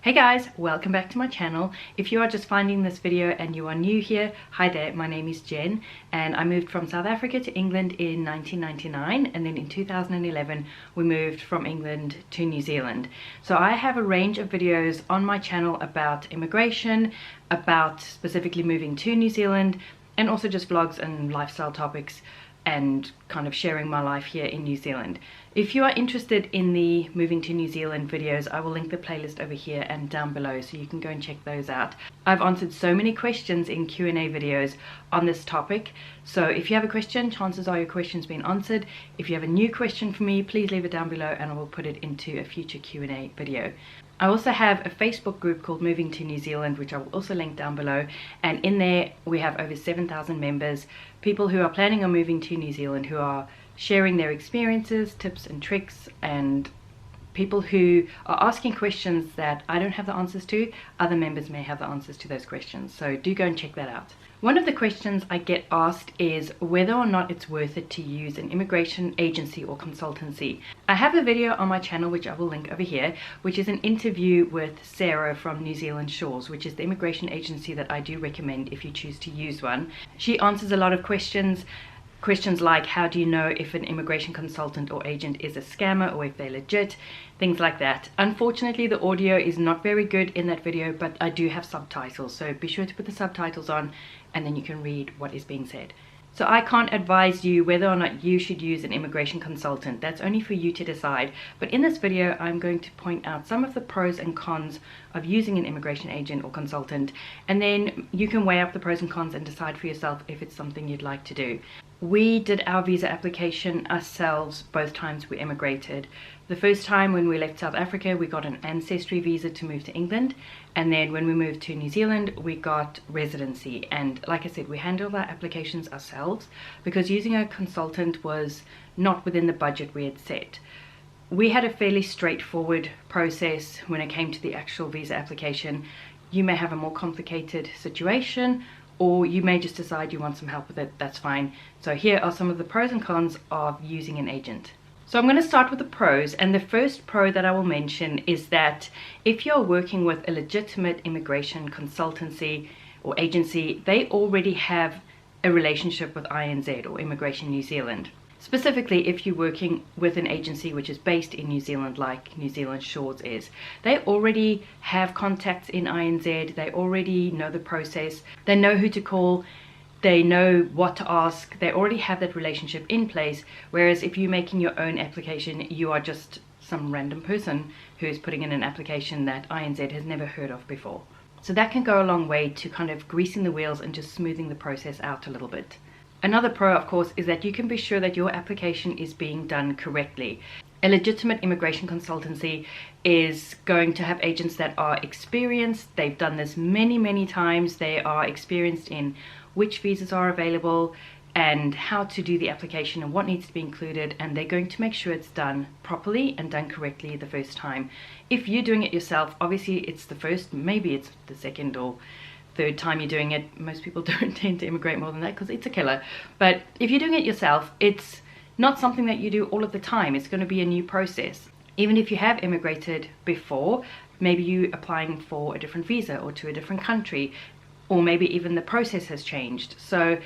Hey guys, welcome back to my channel. If you are just finding this video and you are new here, hi there, my name is Jen and I moved from South Africa to England in 1999, and then in 2011 we moved from England to New Zealand. So I have a range of videos on my channel about immigration, about specifically moving to New Zealand, and also just vlogs and lifestyle topics and kind of sharing my life here in New Zealand. If you are interested in the moving to New Zealand videos, I will link the playlist over here and down below so you can go and check those out. I've answered so many questions in Q&A videos on this topic, so if you have a question, chances are your question's been answered. If you have a new question for me, please leave it down below and I will put it into a future Q&A video. I also have a Facebook group called Moving to New Zealand, which I will also link down below, and in there we have over 7,000 members, people who are planning on moving to New Zealand, who are sharing their experiences, tips and tricks, and people who are asking questions that I don't have the answers to. Other members may have the answers to those questions, so do go and check that out. One of the questions I get asked is whether or not it's worth it to use an immigration agency or consultancy. I have a video on my channel, which I will link over here, which is an interview with Sarah from New Zealand Shores, which is the immigration agency that I do recommend if you choose to use one. She answers a lot of questions like how do you know if an immigration consultant or agent is a scammer or if they're legit, things like that. Unfortunately, the audio is not very good in that video, but I do have subtitles, so be sure to put the subtitles on and then you can read what is being said. So I can't advise you whether or not you should use an immigration consultant. That's only for you to decide. But in this video, I'm going to point out some of the pros and cons of using an immigration agent or consultant, and then you can weigh up the pros and cons and decide for yourself if it's something you'd like to do. We did our visa application ourselves both times we immigrated. The first time when we left South Africa, we got an ancestry visa to move to England, and then when we moved to New Zealand, we got residency. And like I said, we handled our applications ourselves because using a consultant was not within the budget we had set. We had a fairly straightforward process when it came to the actual visa application. You may have a more complicated situation, or you may just decide you want some help with it. That's fine. So here are some of the pros and cons of using an agent. So I'm going to start with the pros, and the first pro that I will mention is that if you're working with a legitimate immigration consultancy or agency, they already have a relationship with INZ or Immigration New Zealand. Specifically, if you're working with an agency which is based in New Zealand, like New Zealand Shores is, they already have contacts in INZ, they already know the process, they know who to call, they know what to ask, they already have that relationship in place. Whereas if you're making your own application, you are just some random person who's putting in an application that INZ has never heard of before. So that can go a long way to kind of greasing the wheels and just smoothing the process out a little bit. Another pro, of course, is that you can be sure that your application is being done correctly. A legitimate immigration consultancy is going to have agents that are experienced. They've done this many times. They are experienced in which visas are available and how to do the application and what needs to be included, and they're going to make sure it's done properly and done correctly the first time. If you're doing it yourself, obviously it's the first, maybe it's the second or third time you're doing it. Most people don't tend to immigrate more than that because it's a killer. But if you're doing it yourself, it's not something that you do all of the time. It's going to be a new process. Even if you have immigrated before, maybe you're applying for a different visa or to a different country, or maybe even the process has changed. So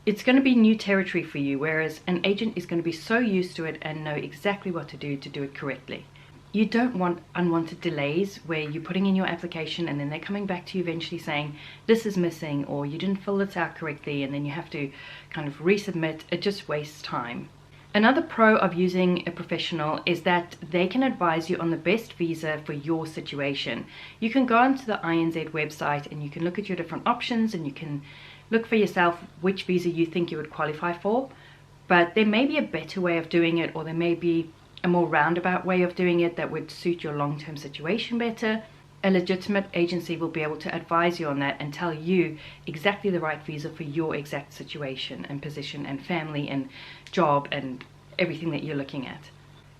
it's going to be new territory for you, whereas an agent is going to be so used to it and know exactly what to do it correctly. You don't want unwanted delays where you're putting in your application and then they're coming back to you eventually saying this is missing or you didn't fill this out correctly, and then you have to kind of resubmit. It just wastes time. Another pro of using a professional is that they can advise you on the best visa for your situation. You can go onto the INZ website and you can look at your different options and you can look for yourself which visa you think you would qualify for, but there may be a better way of doing it, or there may be a more roundabout way of doing it that would suit your long-term situation better. A legitimate agency will be able to advise you on that and tell you exactly the right visa for your exact situation and position and family and job and everything that you're looking at.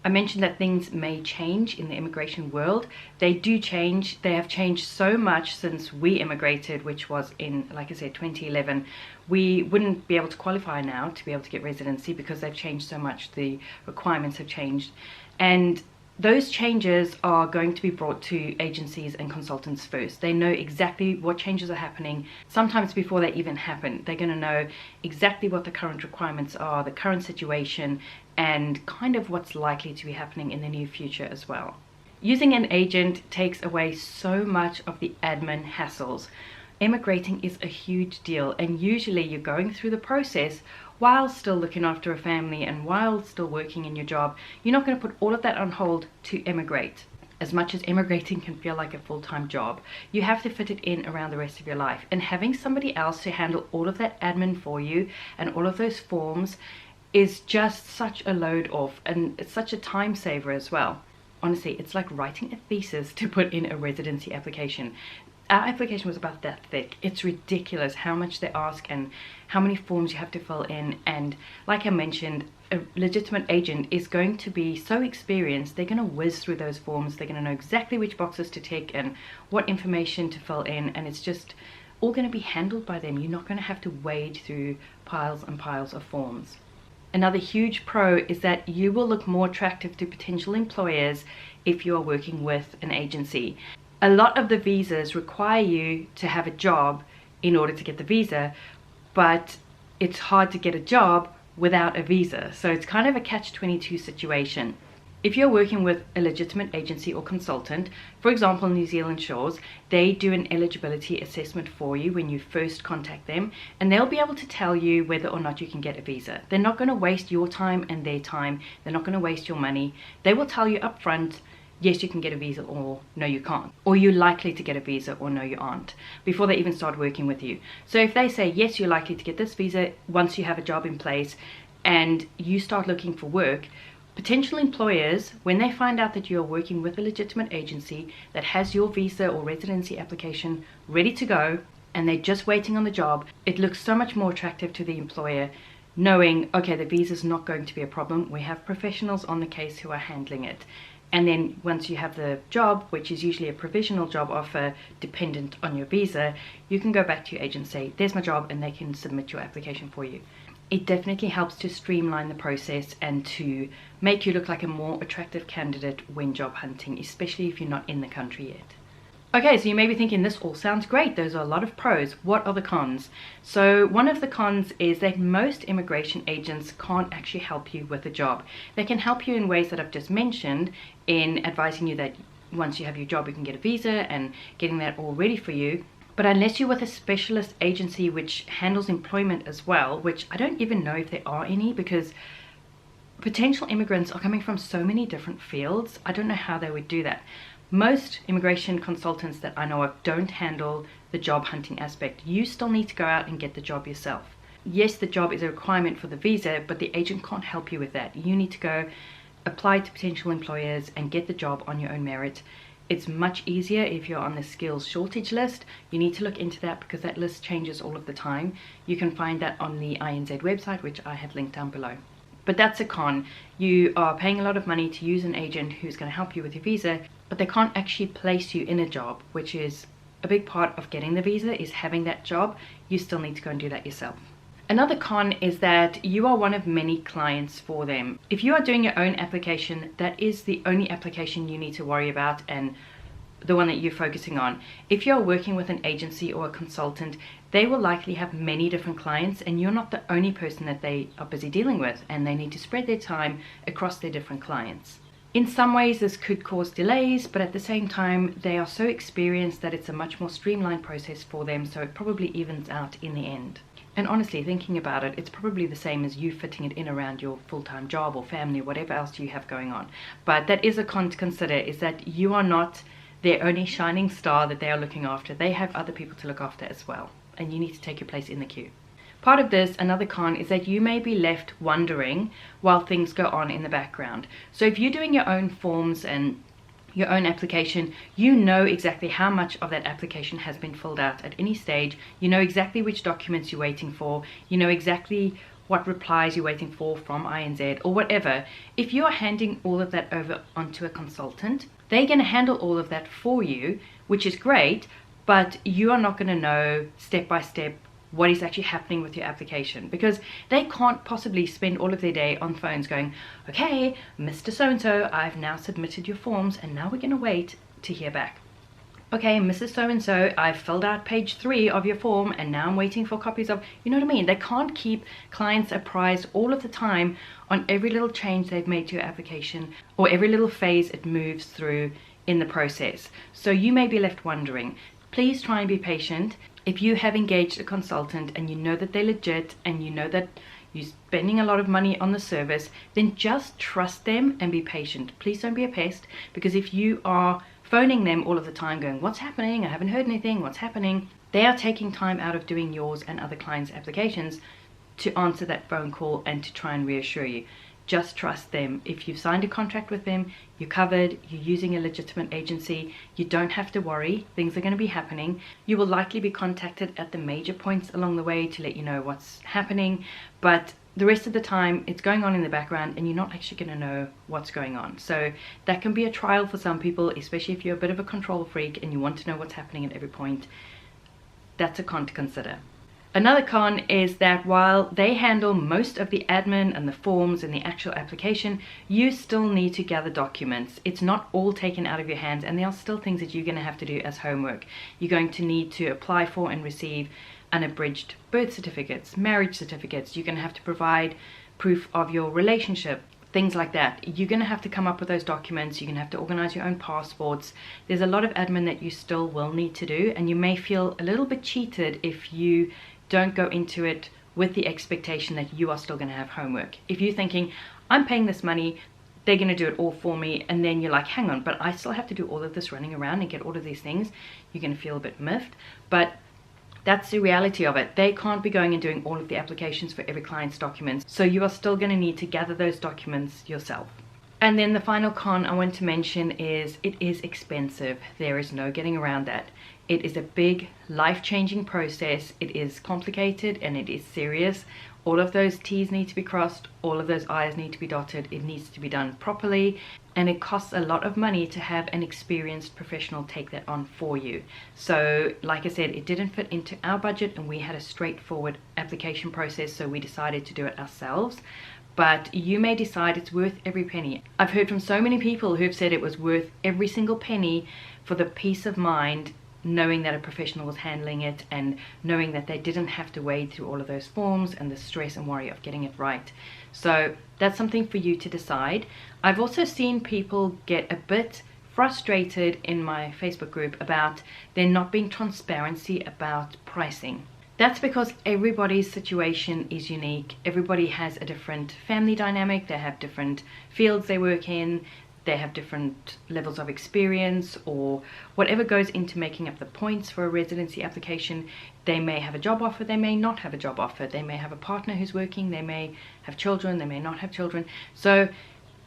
I mentioned that things may change in the immigration world. They do change. They have changed so much since we immigrated, which was in, like I said, 2011. We wouldn't be able to qualify now to be able to get residency because they've changed so much. The requirements have changed. And those changes are going to be brought to agencies and consultants first. They know exactly what changes are happening, sometimes before they even happen. They're going to know exactly what the current requirements are, the current situation, and kind of what's likely to be happening in the near future as well. Using an agent takes away so much of the admin hassles. Immigrating is a huge deal, and usually you're going through the process while still looking after a family and while still working in your job. You're not going to put all of that on hold to immigrate. As much as immigrating can feel like a full-time job, you have to fit it in around the rest of your life. And having somebody else to handle all of that admin for you and all of those forms is just such a load off, and it's such a time saver as well. Honestly, it's like writing a thesis to put in a residency application. Our application was about that thick. It's ridiculous how much they ask and how many forms you have to fill in. And like I mentioned, a legitimate agent is going to be so experienced, they're going to whiz through those forms. They're going to know exactly which boxes to tick and what information to fill in. And it's just all going to be handled by them. You're not going to have to wade through piles and piles of forms. Another huge pro is that you will look more attractive to potential employers if you are working with an agency. A lot of the visas require you to have a job in order to get the visa, but it's hard to get a job without a visa. So it's kind of a catch-22 situation. If you're working with a legitimate agency or consultant, for example, New Zealand Shores, they do an eligibility assessment for you when you first contact them, and they'll be able to tell you whether or not you can get a visa. They're not going to waste your time and their time. They're not going to waste your money. They will tell you up front, yes, you can get a visa, or no, you can't. Or you're likely to get a visa, or no, you aren't, before they even start working with you. So if they say, yes, you're likely to get this visa once you have a job in place and you start looking for work, potential employers, when they find out that you're working with a legitimate agency that has your visa or residency application ready to go and they're just waiting on the job, it looks so much more attractive to the employer knowing, okay, the visa's not going to be a problem. We have professionals on the case who are handling it. And then once you have the job, which is usually a provisional job offer dependent on your visa, you can go back to your agent and say, there's my job, and they can submit your application for you. It definitely helps to streamline the process and to make you look like a more attractive candidate when job hunting, especially if you're not in the country yet. Okay, so you may be thinking, this all sounds great. Those are a lot of pros. What are the cons? So one of the cons is that most immigration agents can't actually help you with a job. They can help you in ways that I've just mentioned, in advising you that once you have your job, you can get a visa and getting that all ready for you. But unless you're with a specialist agency which handles employment as well, which I don't even know if there are any, because potential immigrants are coming from so many different fields, I don't know how they would do that. Most immigration consultants that I know of don't handle the job hunting aspect. You still need to go out and get the job yourself. Yes, the job is a requirement for the visa, but the agent can't help you with that. You need to go apply to potential employers and get the job on your own merit. It's much easier if you're on the skills shortage list. You need to look into that because that list changes all of the time. You can find that on the INZ website, which I have linked down below. But that's a con. You are paying a lot of money to use an agent who's going to help you with your visa, but they can't actually place you in a job, which is a big part of getting the visa, is having that job. You still need to go and do that yourself. Another con is that you are one of many clients for them. If you are doing your own application, that is the only application you need to worry about and the one that you're focusing on. If you're working with an agency or a consultant, they will likely have many different clients, and you're not the only person that they are busy dealing with, and they need to spread their time across their different clients. In some ways this could cause delays, but at the same time they are so experienced that it's a much more streamlined process for them, so it probably evens out in the end. And honestly, thinking about it, it's probably the same as you fitting it in around your full-time job or family, whatever else you have going on. But that is a con to consider, is that you are not their only shining star that they are looking after. They have other people to look after as well, and you need to take your place in the queue. Part of this, another con, is that you may be left wondering while things go on in the background. So if you're doing your own forms and your own application, you know exactly how much of that application has been filled out at any stage. You know exactly which documents you're waiting for. You know exactly what replies you're waiting for from INZ or whatever. If you are handing all of that over onto a consultant, they're going to handle all of that for you, which is great, but you are not going to know step by step what is actually happening with your application, because they can't possibly spend all of their day on phones going, okay, Mr. So-and-so, I've now submitted your forms and now we're going to wait to hear back. Okay, Mrs. So-and-so, I've filled out page 3 of your form and now I'm waiting for copies of, you know what I mean? They can't keep clients apprised all of the time on every little change they've made to your application or every little phase it moves through in the process. So you may be left wondering. Please try and be patient. If you have engaged a consultant and you know that they're legit and you know that you're spending a lot of money on the service, then just trust them and be patient. Please don't be a pest, because if you are phoning them all of the time going, what's happening? I haven't heard anything. What's happening? They are taking time out of doing yours and other clients' applications to answer that phone call and to try and reassure you. Just trust them. If you've signed a contract with them, you're covered, you're using a legitimate agency, you don't have to worry, things are going to be happening. You will likely be contacted at the major points along the way to let you know what's happening, but the rest of the time it's going on in the background and you're not actually going to know what's going on. So that can be a trial for some people, especially if you're a bit of a control freak and you want to know what's happening at every point. That's a con to consider. Another con is that while they handle most of the admin and the forms and the actual application, you still need to gather documents. It's not all taken out of your hands, and there are still things that you're going to have to do as homework. You're going to need to apply for and receive unabridged birth certificates, marriage certificates. You're going to have to provide proof of your relationship, things like that. You're going to have to come up with those documents. You're going to have to organize your own passports. There's a lot of admin that you still will need to do, and you may feel a little bit cheated if you don't go into it with the expectation that you are still going to have homework. If you're thinking, I'm paying this money, they're going to do it all for me, and then you're like, hang on, but I still have to do all of this running around and get all of these things, you're going to feel a bit miffed. But that's the reality of it. They can't be going and doing all of the applications for every client's documents, so you are still going to need to gather those documents yourself. And then the final con I want to mention is it is expensive. There is no getting around that. It is a big, life-changing process. It is complicated and it is serious. All of those T's need to be crossed, all of those I's need to be dotted. It needs to be done properly, and it costs a lot of money to have an experienced professional take that on for you. So like I said, it didn't fit into our budget and we had a straightforward application process, so we decided to do it ourselves. But you may decide it's worth every penny. I've heard from so many people who have said it was worth every single penny for the peace of mind knowing that a professional was handling it and knowing that they didn't have to wade through all of those forms and the stress and worry of getting it right. So that's something for you to decide. I've also seen people get a bit frustrated in my Facebook group about there not being transparency about pricing. That's because everybody's situation is unique. Everybody has a different family dynamic. They have different fields they work in. They have different levels of experience, or whatever goes into making up the points for a residency application. They may have a job offer, they may not have a job offer. They may have a partner who's working, they may have children, they may not have children. So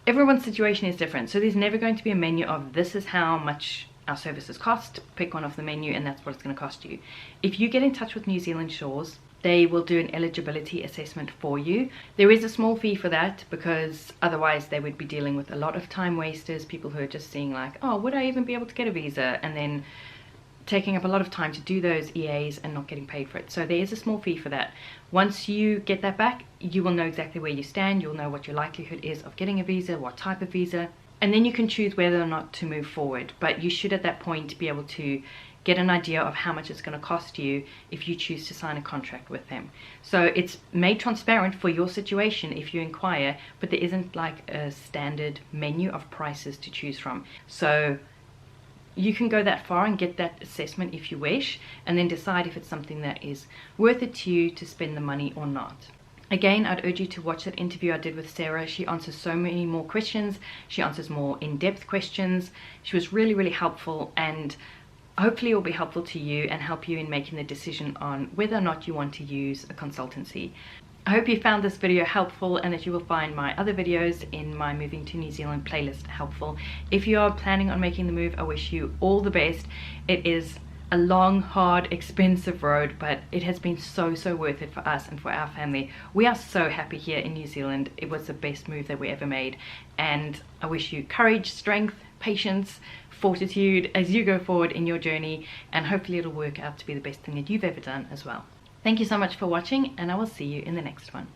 everyone's situation is different. So there's never going to be a menu of this is how much our services cost. Pick one off the menu and that's what it's going to cost you. If you get in touch with New Zealand Shores, they will do an eligibility assessment for you. There is a small fee for that, because otherwise they would be dealing with a lot of time wasters, people who are just seeing like, oh, would I even be able to get a visa? And then taking up a lot of time to do those EAs and not getting paid for it. So there is a small fee for that. Once you get that back, you will know exactly where you stand. You'll know what your likelihood is of getting a visa, what type of visa, and then you can choose whether or not to move forward. But you should at that point be able to get an idea of how much it's going to cost you if you choose to sign a contract with them. So it's made transparent for your situation if you inquire, but there isn't like a standard menu of prices to choose from. So you can go that far and get that assessment if you wish, and then decide if it's something that is worth it to you to spend the money or not. Again, I'd urge you to watch that interview I did with Sarah. She answers so many more questions. She answers more in-depth questions. She was really, really helpful, and hopefully it will be helpful to you and help you in making the decision on whether or not you want to use a consultancy. I hope you found this video helpful and that you will find my other videos in my Moving to New Zealand playlist helpful. If you are planning on making the move, I wish you all the best. It is a long, hard, expensive road, but it has been so worth it for us and for our family. We are so happy here in New Zealand. It was the best move that we ever made, and I wish you courage, strength, patience, fortitude as you go forward in your journey, and hopefully it'll work out to be the best thing that you've ever done as well. Thank you so much for watching, and I will see you in the next one.